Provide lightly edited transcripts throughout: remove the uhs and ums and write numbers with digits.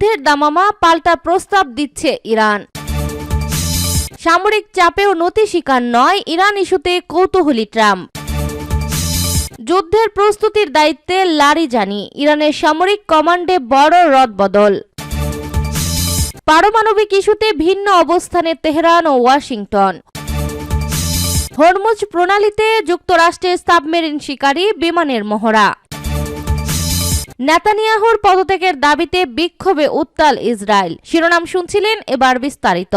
যুদ্ধের দামামা পাল্টা প্রস্তাব দিচ্ছে ইরান। সামরিক চাপেও নতি স্বীকার নয় ইরান ইস্যুতে কৌতূহলী ট্রাম্প। যুদ্ধের প্রস্তুতির দায়িত্বে লারিজানি, ইরানের সামরিক কমান্ডে বড় রদবদল। পারমাণবিক ইস্যুতে ভিন্ন অবস্থানে তেহরান ও ওয়াশিংটন। হরমুজ প্রণালীতে যুক্তরাষ্ট্রের সাবমেরিন শিকারী বিমানের মহড়া। নেতানিয়াহুর পদত্যাগের দাবিতে বিক্ষোভে উত্তাল ইসরায়েল। শিরোনাম শুনছিলেন, এবার বিস্তারিত।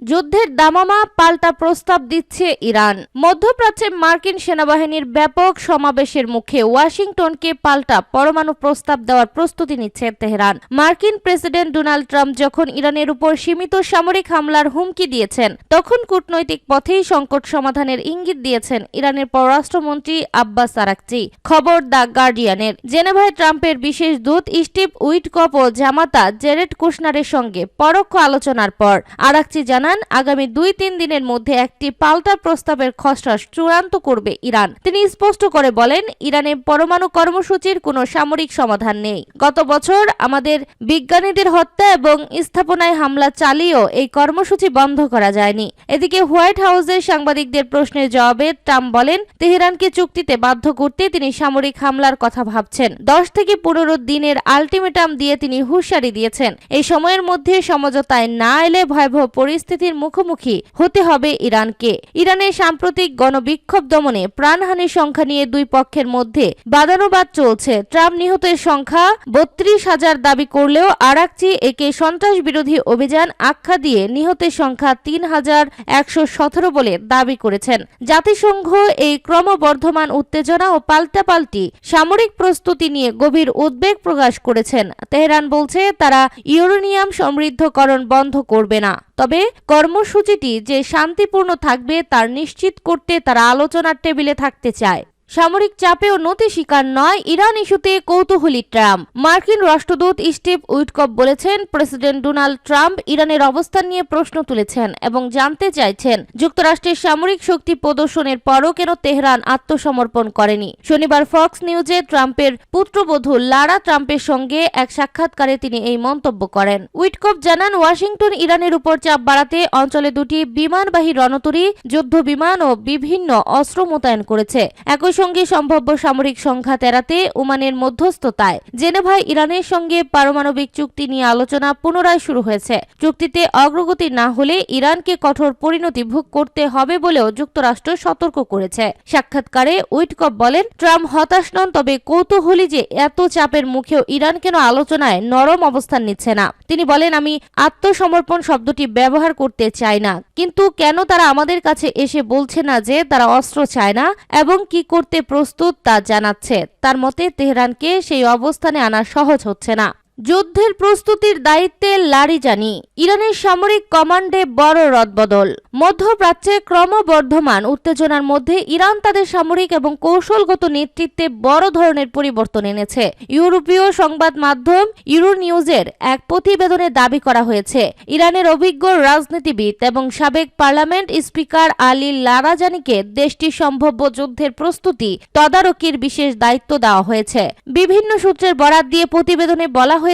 যুদ্ধের দামামা পাল্টা প্রস্তাব দিচ্ছে ইরান। মধ্যপ্রাচ্যে মার্কিন সেনাবাহিনীর ব্যাপক সমাবেশের মুখে ওয়াশিংটনকে পাল্টা পরমাণু প্রস্তাব দেওয়ার প্রস্তুতি নিচ্ছে তেহরান। মার্কিন প্রেসিডেন্ট ডোনাল্ড ট্রাম্প যখন ইরানের উপর সীমিত সামরিক হামলার হুমকি দিয়েছেন, তখন কূটনৈতিক পথেই সংকট সমাধানের ইঙ্গিত দিয়েছেন ইরানের পররাষ্ট্রমন্ত্রী আব্বাস আরাকচি। খবর দ্য গার্ডিয়ানের। জেনেভায় ট্রাম্পের বিশেষ দূত স্টিভ উইটকপ ও জামাতা জেরেড কুশনারের সঙ্গে পরোক্ষ আলোচনার পর আরাকচি জানান, আগামী 2-3 দিনের মধ্যে একটি পাল্টা প্রস্তাবের খসড়া চূড়ান্ত করবে ইরান। তিনি স্পষ্ট করে বলেন, ইরানের পরমাণু কর্মসূচির কোনো সামরিক সমাধান নেই। গত বছর আমাদের বিজ্ঞানীদের হত্যা এবং স্থাপনায় হামলা চালিয়েও এই কর্মসূচি বন্ধ করা যায়নি। এদিকে হোয়াইট হাউসের সাংবাদিকদের প্রশ্নের জবাবে ট্রাম্প বলেন, তেহরানকে চুক্তিতে বাধ্য করতে তিনি সামরিক হামলার কথা ভাবছেন। 10 থেকে 15 দিনের আলটিমেটাম দিয়ে তিনি হুঁশিয়ারি দিয়েছেন, এই সময়ের মধ্যে সমঝোতায় না এলে ভয়াবহ পরিস্থিতির মুখোমুখি হতে হবে ইরানকে। ইরানের সাম্প্রতিক গণবিক্ষোভ দমনে প্রাণহানির সংখ্যা নিয়ে দুই পক্ষের মধ্যে বাদানুবাদ চলছে। ট্রাম্প নিহতের সংখ্যা 32,000 দাবি করলেও আরাকচি একে সন্ত্রাস বিরোধী অভিযান আখ্যা দিয়ে নিহতের সংখ্যা 3,117 বলে দাবি করেছেন। জাতিসংঘ এই ক্রমবর্ধমান উত্তেজনা ও পাল্টাপাল্টি সামরিক প্রস্তুতি নিয়ে গভীর উদ্বেগ প্রকাশ করেছেন। তেহরান বলছে তারা ইউরেনিয়াম সমৃদ্ধকরণ বন্ধ করবে না, তবে কর্মসূচিটি যে শান্তিপূর্ণ থাকবে তার নিশ্চিত করতে তারা আলোচনার টেবিলে থাকতে চায়। সামরিক চাপেও নতি স্বীকার নয় ইরান ইস্যুতে কৌতূহলী ট্রাম্প। মার্কিন রাষ্ট্রদূত স্টিভ উইটকপ বলেছেন, প্রেসিডেন্ট ডোনাল্ড ট্রাম্প ইরানের অবস্থান নিয়ে প্রশ্ন তুলেছেন এবং জানতে চাইছেন যুক্তরাষ্ট্রের সামরিক শক্তি প্রদর্শনের পরও কেন তেহরান আত্মসমর্পণ করেনি। শনিবার ফক্স নিউজে ট্রাম্পের পুত্রবধূ লারা ট্রাম্পের সঙ্গে এক সাক্ষাৎকারে তিনি এই মন্তব্য করেন। উইটকপ জানান, ওয়াশিংটন ইরানের উপর চাপ বাড়াতে অঞ্চলে দুটি বিমানবাহী রণতরী, যুদ্ধ বিমান ও বিভিন্ন অস্ত্র মোতায়েন করেছে। একই সঙ্গে সম্ভাব্য সামরিক সংঘাত এড়াতে ওমানের মধ্যস্থতায় জেনেভায় ইরানের সঙ্গে পারমাণবিক চুক্তি নিয়ে আলোচনা পুনরায় শুরু হয়েছে। চুক্তিতে অগ্রগতি না হলে ইরানকে কঠোর পরিণতি ভোগ করতে হবে বলেও যুক্তরাষ্ট্র সতর্ক করেছে। সাক্ষাৎকারে উইটকপ বলেন, ট্রাম্প হতাশ নন, তবে কৌতূহলী যে এত চাপের মুখেও ইরান কেন আলোচনায় নরম অবস্থান নিচ্ছে না। তিনি বলেন, আমি আত্মসমর্পণ শব্দটি ব্যবহার করতে চাই না, কিন্তু কেন তারা আমাদের কাছে এসে বলছে না যে তারা অস্ত্র চায় না এবং কি করতে প্রস্তুত তা জানাচ্ছে। তার মতে তেহরানকে সেই অবস্থানে আনা সহজ হচ্ছে না। যুদ্ধের প্রস্তুতির দায়িত্বে লারিজানি, ইরানের সামরিক কমান্ডে বড় রদবদল। মধ্যপ্রাচ্যে ক্রমবর্ধমান উত্তেজনার মধ্যে ইরান তাদের সামরিক এবং কৌশলগত নেতৃত্বে বড় ধরনের পরিবর্তন এনেছে। ইউরোপীয় সংবাদ মাধ্যম ইউরোনিউজের এক প্রতিবেদনে দাবি করা হয়েছে, ইরানের অভিজ্ঞ রাজনীতিবিদ এবং সাবেক পার্লামেন্ট স্পিকার আলী লারাজানিকে দেশটির সম্ভাব্য যুদ্ধের প্রস্তুতি তদারকির বিশেষ দায়িত্ব দেওয়া হয়েছে। বিভিন্ন সূত্রের বরাত দিয়ে প্রতিবেদনে বলা হয়েছে,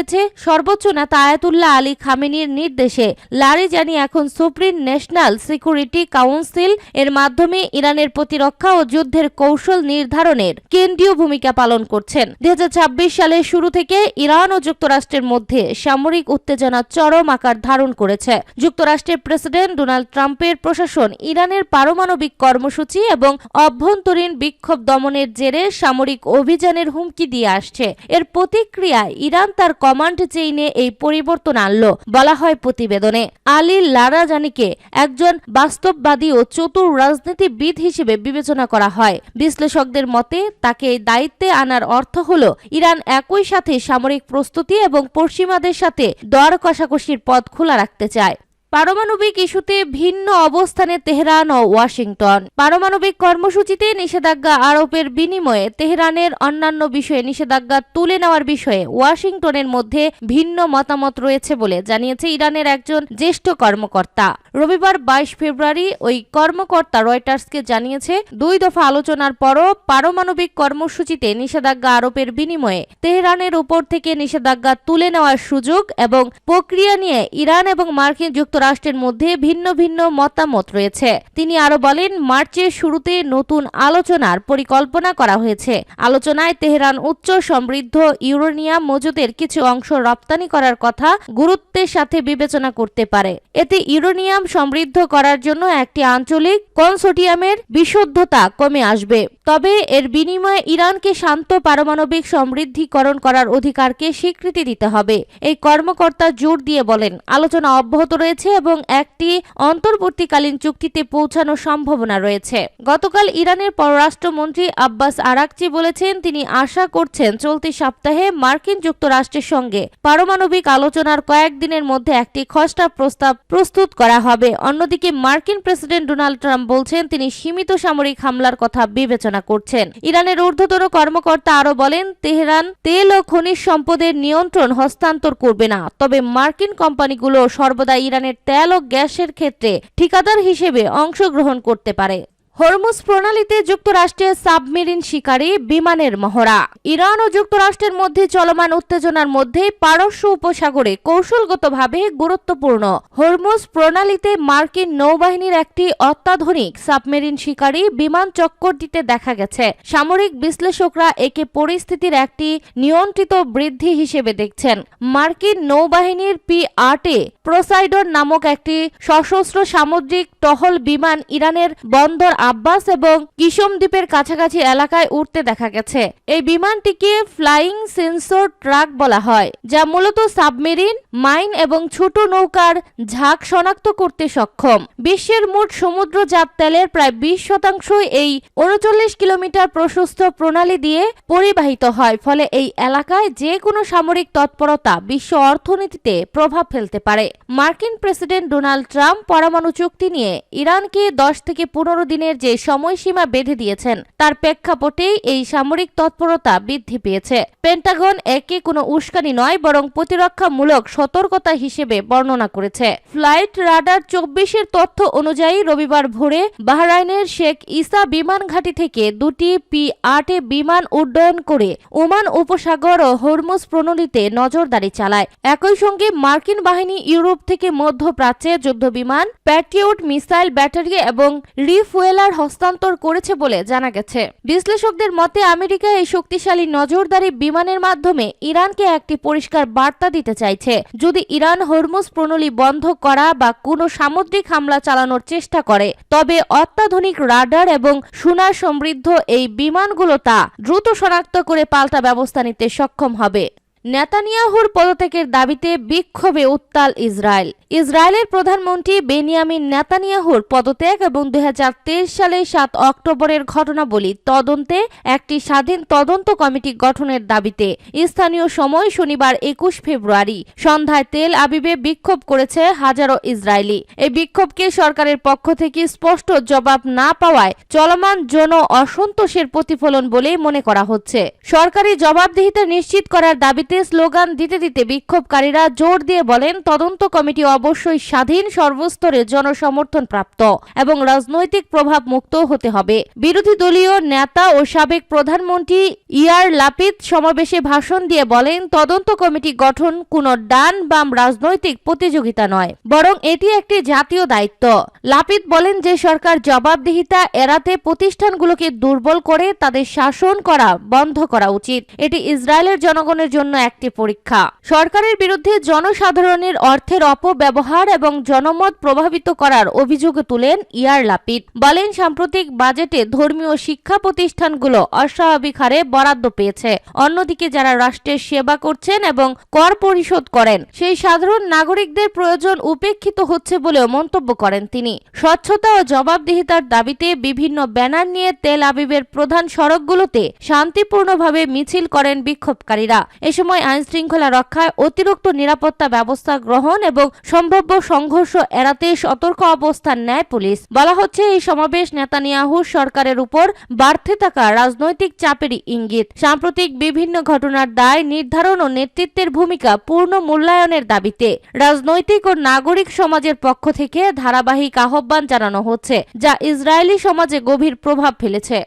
সর্বোচ্চ নেতা আয়াতুল্লাহ আলী খামেনির নির্দেশে লারিজানি এখন সুপ্রিম ন্যাশনাল সিকিউরিটি কাউন্সিল এর মাধ্যমে ইরানের প্রতিরক্ষা ও যুদ্ধের কৌশল নির্ধারণের কেন্দ্রীয় ভূমিকা পালন করছেন। 2026 সালের শুরু থেকে ইরান ও যুক্তরাষ্ট্রের মধ্যে সামরিক উত্তেজনা চরম আকার ধারণ করেছে। যুক্তরাষ্ট্রের প্রেসিডেন্ট ডোনাল্ড ট্রাম্পের প্রশাসন ইরানের পারমাণবিক কর্মসূচি এবং অভ্যন্তরীণ বিক্ষোভ দমনের জেরে সামরিক অভিযানের হুমকি দিয়ে আসছে। এর প্রতিক্রিয়ায় ইরান তার কমান্ড চেইনে এই পরিবর্তন আনলো। বলা হয় প্রতিবেদনে, আলী লারাজানিকে একজন বাস্তববাদী ও চতুর রাজনীতিবিদ হিসেবে বিবেচনা করা হয়। বিশ্লেষকদের মতে তাকে এই দায়িত্বে আনার অর্থ হলো ইরান একই সাথে সামরিক প্রস্তুতি এবং পশ্চিমাদের সাথে দর কষাকষির পথ খোলা রাখতে চায়। পারমাণবিক ইস্যুতে ভিন্ন অবস্থানে তেহরান ও ওয়াশিংটন। পারমাণবিক কর্মসূচিতে নিষেধাজ্ঞা আরোপের বিনিময়ে তেহরানের অন্যান্য বিষয়ে নিষেধাজ্ঞা তুলে নেওয়ার বিষয়ে ওয়াশিংটনের মধ্যে ভিন্ন মতামত রয়েছে বলে জানিয়েছে ইরানের একজন জ্যেষ্ঠ কর্মকর্তা। রবিবার 22 ফেব্রুয়ারি ওই কর্মকর্তা রয়টার্সকে জানিয়েছে, 2 দফা আলোচনার পরও পারমাণবিক কর্মসূচিতে নিষেধাজ্ঞা আরোপের বিনিময়ে তেহরানের উপর থেকে নিষেধাজ্ঞা তুলে নেওয়ার সুযোগ এবং প্রক্রিয়া নিয়ে ইরান এবং মার্কিন যুক্তরাষ্ট্রের মধ্যে ভিন্ন ভিন্ন মতামত রয়েছে। তিনি আরো বলেন, মার্চের শুরুতে নতুন আলোচনার পরিকল্পনা করা হয়েছে। আলোচনায় তেহরান উচ্চ সমৃদ্ধ ইউরেনিয়াম মজুদের কিছু অংশ রপ্তানি করার কথা গুরুত্বের সাথে বিবেচনা করতে পারে। এতে ইউরেনিয়াম সমৃদ্ধ করার জন্য একটি আঞ্চলিক কনসোর্টিয়ামের বিশুদ্ধতা কমে আসবে। তবে এর বিনিময়ে ইরানকে শান্ত পারমাণবিক সমৃদ্ধিকরণ করার অধিকারকে স্বীকৃতি দিতে হবে। এই কর্মকর্তা জোর দিয়ে বলেন, আলোচনা অব্যাহত রয়েছে এবং একটি অন্তর্বর্তীকালীন চুক্তিতে পৌঁছানোর সম্ভাবনা রয়েছে। গতকাল ইরানের পররাষ্ট্রমন্ত্রী আব্বাস আরাকচি বলেছেন, তিনি আশা করছেন চলতি সপ্তাহে মার্কিন যুক্তরাষ্ট্রের সঙ্গে পারমাণবিক আলোচনার কয়েকদিনের মধ্যে একটি খসড়া প্রস্তাব প্রস্তুত করা হবে। অন্যদিকে মার্কিন প্রেসিডেন্ট ডোনাল্ড ট্রাম্প বলছেন, তিনি সীমিত সামরিক হামলার কথা বিবেচনা করছেন। ইরানের ঊর্ধ্বতন কর্মকর্তা আরো বলেন, তেহরান তেল ও খনিজ সম্পদের নিয়ন্ত্রণ হস্তান্তর করবে না, তবে মার্কিন কোম্পানিগুলো সর্বদা ইরানের তেল ও গ্যাসের ক্ষেত্রে ঠিকাদার হিসেবে অংশগ্রহণ করতে পারে। হরমুজ প্রণালীতে যুক্তরাষ্ট্রের সাবমেরিন শিকারী বিমানের মহড়া। ইরান ও যুক্তরাষ্ট্রের মধ্যে চলমান উত্তেজনার মধ্যে পারস্য উপসাগরে কৌশলগতভাবে গুরুত্বপূর্ণ হরমুজ প্রণালীতে মার্কিন নৌবাহিনীর একটি অত্যাধুনিক সাবমেরিন শিকারী বিমান চক্কর দিতে দেখা গেছে। সামরিক বিশ্লেষকরা একে পরিস্থিতির একটি নিয়ন্ত্রিত বৃদ্ধি হিসেবে দেখছেন। মার্কিন নৌবাহিনীর P-8 পোসাইডন নামক একটি সশস্ত্র সামুদ্রিক টহল বিমান ইরানের বন্দর আব্বাস এবং কিশম দ্বীপের কাছাকাছি এলাকায় উঠতে দেখা গেছে। এই বিমানটিকে ফ্লাইং সেন্সর ট্রাক বলা হয়, যা মূলত সাবমেরিন, মাইন এবং ছোট নৌকার ঝাঁক শনাক্ত করতে সক্ষম। বিশ্বের মোট সমুদ্রজাত তেলের প্রায় 20% এই 39 কিলোমিটার প্রশস্ত প্রণালী দিয়ে পরিবাহিত হয়। ফলে এই এলাকায় যে কোনো সামরিক তৎপরতা বিশ্ব অর্থনীতিতে প্রভাব ফেলতে পারে। মার্কিন প্রেসিডেন্ট ডোনাল্ড ট্রাম্প পরমাণু চুক্তি নিয়ে ইরানকে 10 থেকে 15 দিনের যে সময়সীমা বেঁধে দিয়েছেন, তার প্রেক্ষাপটেই এই সামরিক তৎপরতা বৃদ্ধি পেয়েছে। পেন্টাগন একে কোনো উস্কানি নয়, বরং প্রতিরক্ষামূলক সতর্কতা হিসেবে বর্ণনা করেছে। ফ্লাইট রাডার 24-এর তথ্য অনুযায়ী রবিবার ভোরে বাহরাইনের শেখ ইসা বিমান ঘাঁটি থেকে 2টি P-8 বিমান উড্ডয়ন করে ওমান উপসাগর ও হরমুজ প্রণালীতে নজরদারি চালায়। একই সঙ্গে মার্কিন বাহিনী ইউরোপ থেকে মধ্যপ্রাচ্যে যুদ্ধবিমান, প্যাট্রিয়ট মিসাইল ব্যাটারি এবং রিফুয়েলার হস্তান্তর করেছে বলে জানা গেছে। বিশ্লেষকদের মতে, আমেরিকা এই শক্তিশালী নজরদারি বিমানের মাধ্যমে ইরানকে একটি পরিষ্কার বার্তা দিতে চাইছে। যদি ইরান হরমুজ প্রণালী বন্ধ করা বা কোনো সামুদ্রিক হামলা চালানোর চেষ্টা করে, তবে অত্যাধুনিক রাডার এবং সোনার সমৃদ্ধ এই বিমানগুলো তা দ্রুত শনাক্ত করে পাল্টা ব্যবস্থা নিতে সক্ষম হবে। নেতানিয়াহুর পদত্যাগের দাবিতে বিক্ষোভে উত্তাল ইসরায়েল। ইসরায়েলের প্রধানমন্ত্রী বেনিয়ামিন নেতানিয়াহুর পদত্যাগ এবং 2023 সালে 7 অক্টোবরের ঘটনাবলী তদন্তে একটি স্বাধীন তদন্ত কমিটি গঠনের দাবিতে স্থানীয় সময় শনিবার 21 ফেব্রুয়ারি সন্ধ্যায় তেল আবিবে বিক্ষোভ করেছে হাজারো ইসরায়েলি। এই বিক্ষোভকে সরকারের পক্ষ থেকে স্পষ্ট জবাব না পাওয়ায় চলমান জন অসন্তোষের প্রতিফলন বলে মনে করা হচ্ছে। সরকারি জবাবদিহিতা নিশ্চিত করার দাবিতে স্লোগান দিতে দিতে বিক্ষোভকারীরা জোর দিয়ে বলেন, তদন্ত কমিটি অবশ্যই স্বাধীন, সর্বস্তরে জনসমর্থন প্রাপ্ত এবং রাজনৈতিক প্রভাব মুক্ত হতে হবে। বিরোধী দলীয় নেতা ও সাবেক প্রধানমন্ত্রী ইয়ার লাপিদ সমাবেশে ভাষণ দিয়ে বলেন, তদন্ত কমিটি গঠন কোনো ডান বাম রাজনৈতিক প্রতিযোগিতা নয়, বরং এটি একটি জাতীয় দায়িত্ব। লাপিদ বলেন যে সরকার জবাবদিহিতা এড়াতে প্রতিষ্ঠানগুলোকে দুর্বল করে তাদের শাসন করা বন্ধ করা উচিত। এটি ইসরায়েলের জনগণের জন্য একটি পরীক্ষা। সরকারের বিরুদ্ধে জনসাধারণের অর্থের অপব্যবহার এবং জনমত প্রভাবিত করার অভিযোগ তুলেন ইয়ার লাপিদ। বলেন, সাম্প্রতিক বাজেটে ধর্মীয় শিক্ষা প্রতিষ্ঠানগুলো অস্বাভাবিক হারে বরাদ্দ পেয়েছে। অন্যদিকে যারা রাষ্ট্রের সেবা করছেন এবং কর পরিশোধ করেন, সেই সাধারণ নাগরিকদের প্রয়োজন উপেক্ষিত হচ্ছে বলেও মন্তব্য করেন তিনি। স্বচ্ছতা ও জবাবদিহিতার দাবিতে বিভিন্ন ব্যানার নিয়ে তেল আবিবের প্রধান সড়কগুলোতে শান্তিপূর্ণভাবে মিছিল করেন বিক্ষোভকারীরা। এ সময় সময় আইনশৃঙ্খলা রক্ষায় অতিরিক্ত নিরাপত্তা ব্যবস্থা গ্রহণ এবং সম্ভাব্য সংঘর্ষ এড়াতে সতর্ক অবস্থান নেয় পুলিশ। বলা হচ্ছে এই সমাবেশ নেতানিয়াহু সরকারের উপর বাড়তে থাকা রাজনৈতিক চাপেরই ইঙ্গিত। সাম্প্রতিক বিভিন্ন ঘটনার দায় নির্ধারণ ও নেতৃত্বের ভূমিকা পূর্ণ মূল্যায়নের দাবিতে রাজনৈতিক ও নাগরিক সমাজের পক্ষ থেকে ধারাবাহিক আহ্বান জানানো হচ্ছে, যা ইসরায়েলি সমাজে গভীর প্রভাব ফেলেছে।